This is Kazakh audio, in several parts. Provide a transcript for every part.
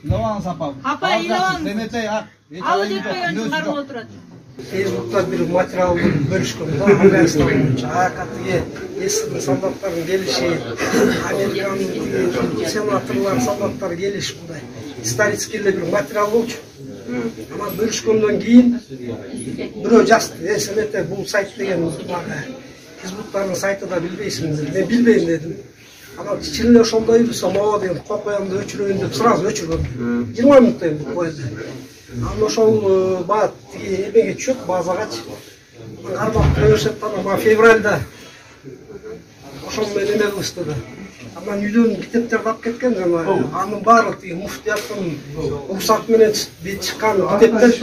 İlavans apam. Apa İlavans. Demetey ak. Al жетпеген чыгарып отурат. Facebook'ta bir material bölüşkün da Afganistan boyunca AKT'ye eski soldatların gelişi, Amerikan senatörler, soldatlar geliş bunday. Исторический bir material olmuş. Ama bölüşkünden keyin bir жазды. Semete bu sayt degen Hizbutların saytı da bilbeysiniz. Ben bilbeyim dedim. Ama içinde şonday bir sama dedim. Kopayamda öçüröйүн деп сразу öçürgöm. 20 minutта endi koydu. Ama ошол бат эмеге түшөт базага. Кармак көрсөт ана февралда. Ошол менен эме кылышты. Анан үйдөн китептерди алып кеткен жана анын баары тиги муфтияттын уруксаты менен чыккан китептер.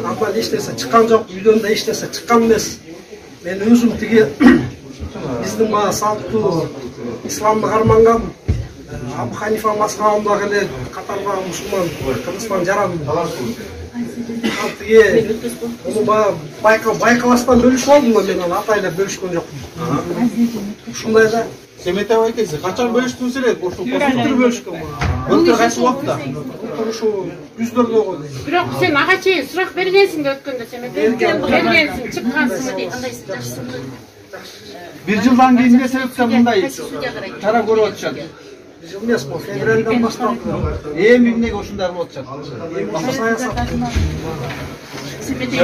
Андан эч нерсе чыккан жок, үйдөн да эч нерсе чыккан эмес. Мен өзүм тиги биздин мага салттуу исламды карманган Абу Ханифа мазхабындагы эле катардагы мусулман Кыргызстан жарандым. Ал тиги муну байкалаштан бөлүшүп алдым мен аны атайлап бөлүшкөн жокмун. Ушундай да Semete aytыңыз, качан бөлүштүңүз эле? Ошол позитив бөлүшкөн. Былтыр кайсы убакта? ушу жүздөрдө койду. Бирок сен ага чейин сурак бергенсиң да өткөндө Семете. Бергенсиң, чыккансың дейт. Андай жакшысың. Bir жылдан кийин эмне себептен мындай чара көрүп атышат? Жыл эмес бул февралдан башталды. Эми эмнеге ушундай кылып атышат? Башка саясат. Семете